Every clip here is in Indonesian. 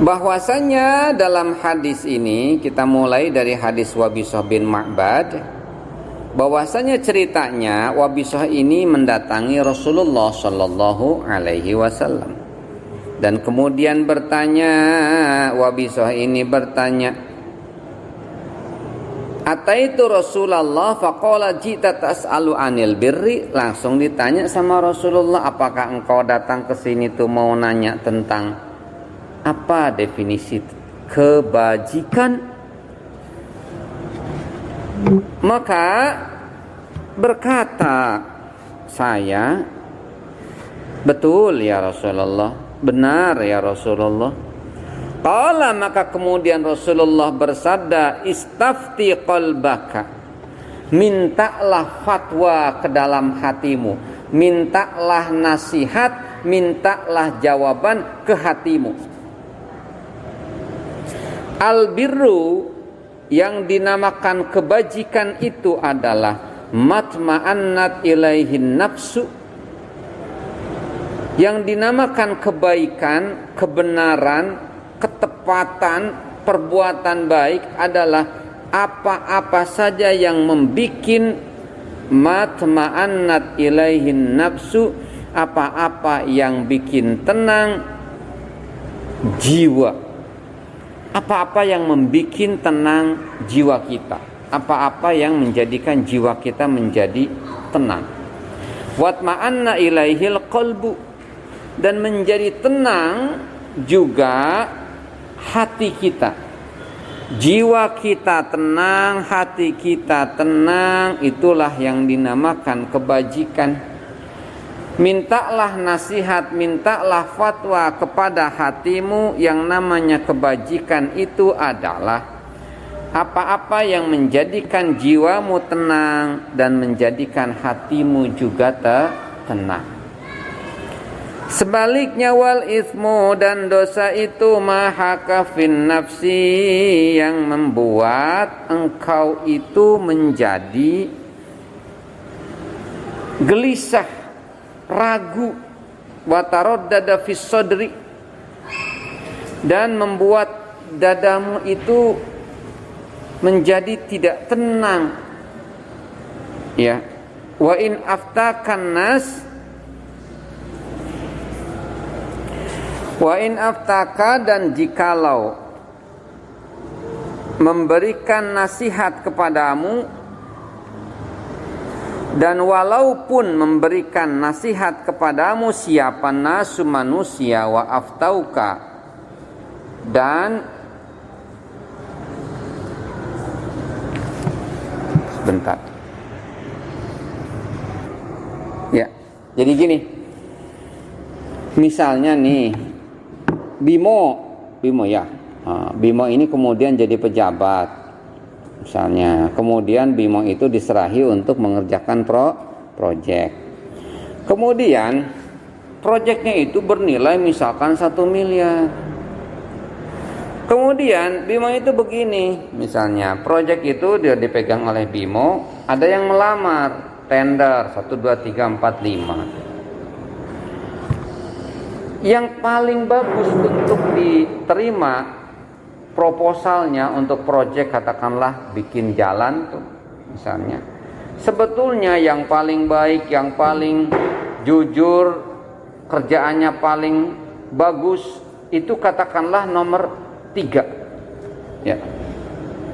Bahwasanya dalam hadis ini, kita mulai dari hadis Wabisah bin Ma'bad, bahwasanya ceritanya Wabisah ini mendatangi Rasulullah Shallallahu Alaihi Wasallam dan kemudian bertanya, Wabisah ini bertanya, ataitu Rasulullah faqala jita tas'alu anil birri. Langsung ditanya sama Rasulullah, apakah engkau datang ke sini tuh mau nanya tentang apa definisi kebajikan? Maka berkata saya, betul ya Rasulullah, benar ya Rasulullah. Qala, maka kemudian Rasulullah bersabda, istafti qalbaka, mintalah fatwa ke dalam hatimu, mintalah nasihat, mintalah jawaban ke hatimu. Al-birru, yang dinamakan kebajikan itu adalah matma'annat ilaihin nafsu. Yang dinamakan kebaikan, kebenaran, ketepatan, perbuatan baik adalah apa-apa saja yang membikin matma'annat ilaihin nafsu, apa-apa yang bikin tenang jiwa, apa-apa yang membikin tenang jiwa kita, apa-apa yang menjadikan jiwa kita menjadi tenang. Watma'anna ilaihil qalbu, dan menjadi tenang juga hati kita. Jiwa kita tenang, hati kita tenang, itulah yang dinamakan kebajikan. Mintalah nasihat, mintalah fatwa kepada hatimu. Yang namanya kebajikan itu adalah apa-apa yang menjadikan jiwamu tenang dan menjadikan hatimu juga tenang. Sebaliknya, wal itsmu, dan dosa itu mahaka fin nafsi, yang membuat engkau itu menjadi gelisah, ragu, wataraddada fis sadri, dan membuat dadamu itu menjadi tidak tenang. Ya, wa in aftakan nas, wa in aftaka, dan jikalau memberikan nasihat kepadamu, dan walaupun memberikan nasihat kepadamu siapa nasu, manusia, wa aftauka, dan sebentar ya, jadi gini, misalnya nih Bimo ya, Bimo ini kemudian jadi pejabat misalnya, kemudian Bimo itu diserahi untuk mengerjakan proyek. Kemudian proyeknya itu bernilai misalkan 1 miliar. Kemudian Bimo itu begini, misalnya proyek itu dia dipegang oleh Bimo, ada yang melamar, tender 1, 2, 3, 4, 5. Yang paling bagus untuk diterima proposalnya untuk proyek, katakanlah bikin jalan tuh misalnya, sebetulnya yang paling baik, yang paling jujur, kerjaannya paling bagus itu katakanlah nomor 3 ya,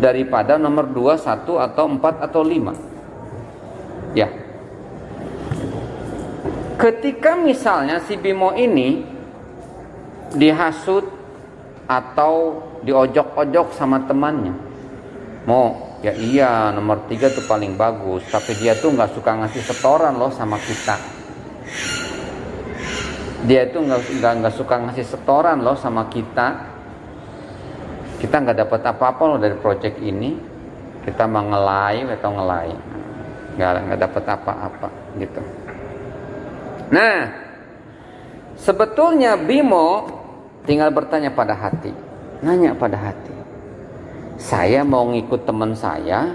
daripada nomor 2, 1 atau 4 atau 5 ya. Ketika misalnya si Bimo ini dihasut atau diojok-ojok sama temannya, mau ya iya nomor 3 tuh paling bagus, tapi dia tuh nggak suka ngasih setoran loh sama kita, dia tuh nggak suka ngasih setoran loh sama kita nggak dapat apa-apa loh dari proyek ini, kita mengelai atau nggak dapat apa-apa gitu. Nah, sebetulnya Bimo tinggal bertanya pada hati, nanya pada hati, saya mau ngikut teman saya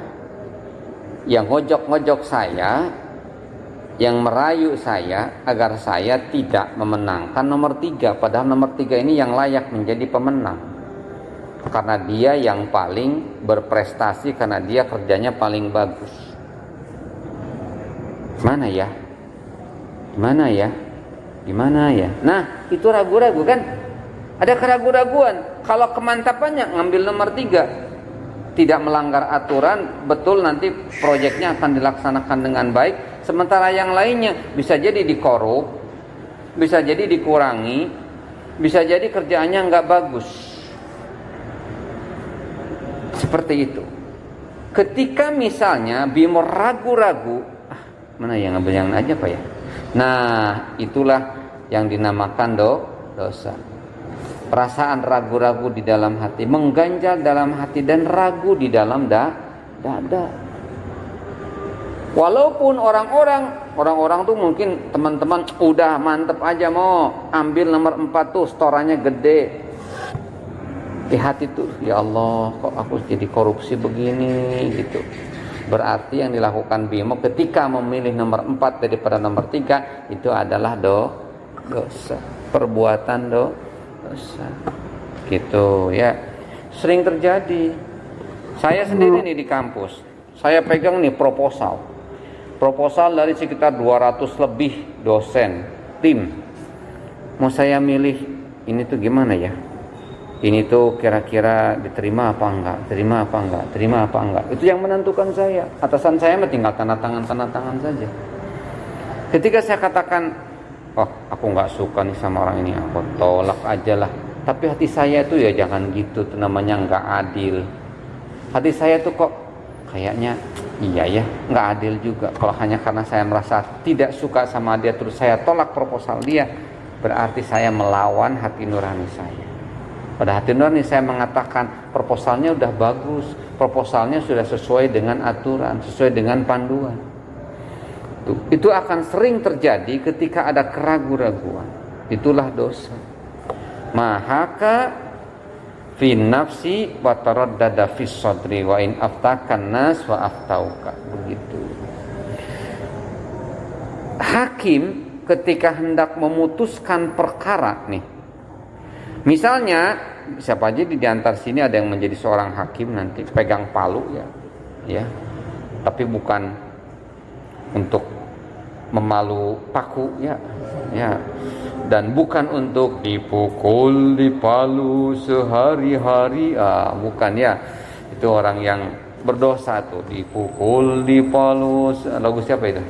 yang ngojok-ngojok saya yang merayu saya agar saya tidak memenangkan nomor 3, padahal nomor 3 ini yang layak menjadi pemenang karena dia yang paling berprestasi, karena dia kerjanya paling bagus. Gimana ya? Nah, itu ragu-ragu kan? Ada keraguan-raguan. Kalau kemantapannya ngambil nomor 3, tidak melanggar aturan, betul nanti proyeknya akan dilaksanakan dengan baik. Sementara yang lainnya bisa jadi dikorup, bisa jadi dikurangi, bisa jadi kerjaannya nggak bagus. Seperti itu. Ketika misalnya Bimo ragu-ragu, mana yang ngambil yang aja Pak ya? Nah, itulah yang dinamakan dosa. Perasaan ragu-ragu di dalam hati, mengganjal dalam hati dan ragu di dalam dada. Walaupun orang-orang tuh mungkin teman-teman udah mantep aja mau ambil nomor 4 tuh, storannya gede. Di hati tuh, ya Allah, kok aku jadi korupsi begini gitu. Berarti yang dilakukan Bimo ketika memilih nomor 4 daripada nomor 3 itu adalah dosa, perbuatan dosa. Gitu ya. Sering terjadi. Saya sendiri nih di kampus, saya pegang nih proposal dari sekitar 200 lebih dosen, tim. Mau saya milih ini tuh gimana ya? Ini tuh kira-kira diterima apa enggak? Itu yang menentukan saya. Atasan saya mah tinggal tanda tangan saja. Ketika saya katakan, oh aku enggak suka nih sama orang ini, aku tolak aja lah. Tapi hati saya tuh ya jangan gitu, itu namanya enggak adil. Hati saya tuh kok kayaknya iya ya, nggak adil juga. Kalau hanya karena saya merasa tidak suka sama dia terus saya tolak proposal dia, berarti saya melawan hati nurani saya. Pada hati nurani saya mengatakan proposalnya udah bagus, proposalnya sudah sesuai dengan aturan, sesuai dengan panduan. Itu akan sering terjadi ketika ada keraguan-raguan. Itulah dosa. Mahaka fi nafsi wa taraddada fi sadri wa in aftakan nas wa aftauka. Begitu. Hakim ketika hendak memutuskan perkara nih. Misalnya siapa aja di antar sini ada yang menjadi seorang hakim nanti pegang palu ya. Tapi bukan untuk memalu paku ya. Dan bukan untuk dipukul di palu sehari-hari, bukan ya. Itu orang yang berdosa tuh, dipukul di palu. Lagu siapa itu?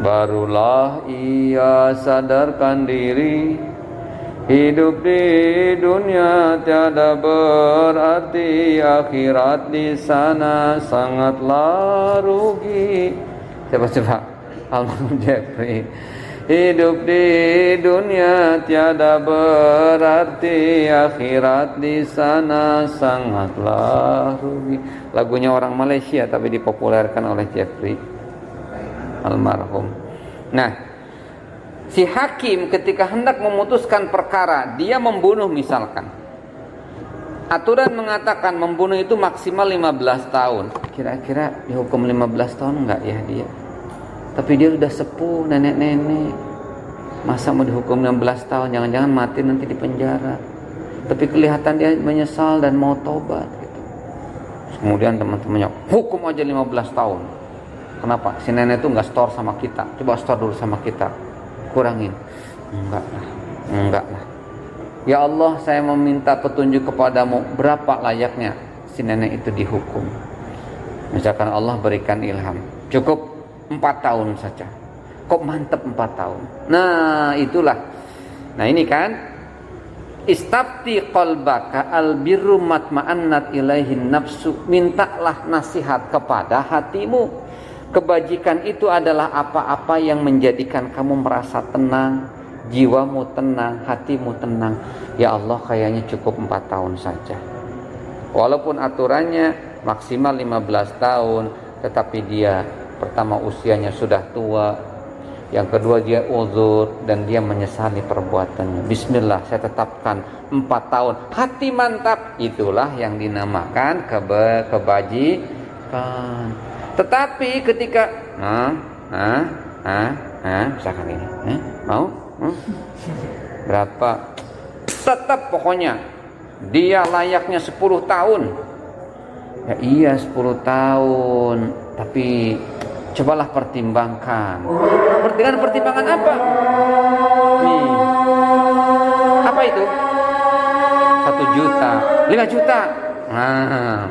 Barulah ia sadarkan diri, hidup di dunia tiada berarti, akhirat di sana sangatlah rugi. Siapa? Almarhum Jeffrey. Hidup di dunia tiada berarti, akhirat di sana sangatlah rugi. Lagunya orang Malaysia tapi dipopulerkan oleh Jeffrey almarhum. Nah, si hakim ketika hendak memutuskan perkara, dia membunuh misalkan. Aturan mengatakan membunuh itu maksimal 15 tahun. Kira-kira dihukum 15 tahun enggak ya dia? Tapi dia sudah sepuh, nenek-nenek. Masa mau dihukum 16 tahun? Jangan-jangan mati nanti di penjara. Tapi kelihatan dia menyesal dan mau tobat gitu. Kemudian teman-temannya, hukum aja 15 tahun. Kenapa? Si nenek itu enggak store sama kita. Coba store dulu sama kita. Kurangin. Enggak lah. Ya Allah, saya meminta petunjuk kepadamu, berapa layaknya si nenek itu dihukum. Misalkan Allah berikan ilham, cukup 4 tahun saja. Kok mantep 4 tahun. Nah itulah. Nah ini kan, istafti qalbaka albirru matma'annat ilaihin nafsu. Mintalah nasihat kepada hatimu. Kebajikan itu adalah apa-apa yang menjadikan kamu merasa tenang, jiwamu tenang, hatimu tenang. Ya Allah, kayaknya cukup 4 tahun saja. Walaupun aturannya maksimal 15 tahun, tetapi dia pertama usianya sudah tua, yang kedua dia uzur dan dia menyesali perbuatannya. Bismillah, saya tetapkan 4 tahun. Hati mantap, itulah yang dinamakan kebajikan. Tetapi ketika Misalkan ini. Mau? Berapa? Tetap pokoknya dia layaknya 10 tahun. Ya iya 10 tahun, tapi cobalah pertimbangkan. Dengan pertimbangan apa? Nih. Apa itu? 1 juta, 5 juta. Nah,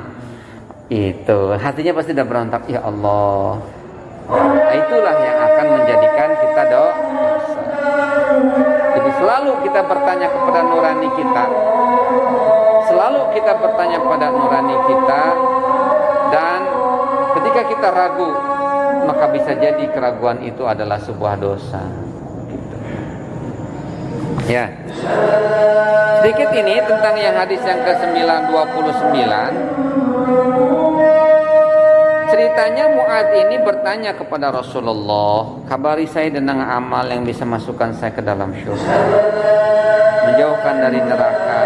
itu hatinya pasti udah berontak. Ya Allah. Nah, itulah yang akan menjadikan kita dosa. Jadi selalu kita bertanya kepada nurani kita. Selalu kita bertanya pada nurani kita. Dan ketika kita ragu, maka bisa jadi keraguan itu adalah sebuah dosa. Gitu. Ya. Sedikit ini tentang yang hadis yang ke-929. Ceritanya Mu'adz ini bertanya kepada Rasulullah, kabari saya tentang amal yang bisa masukkan saya ke dalam syurga, menjauhkan dari neraka.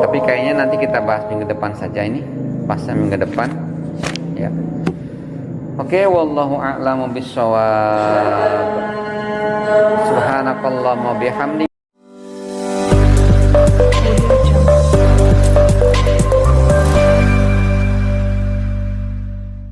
Tapi kayaknya nanti kita bahas minggu depan saja ini, bahasa minggu depan. Ya. Oke, wallahu a'lamu bissawab. Subhanakallahumma bihamdik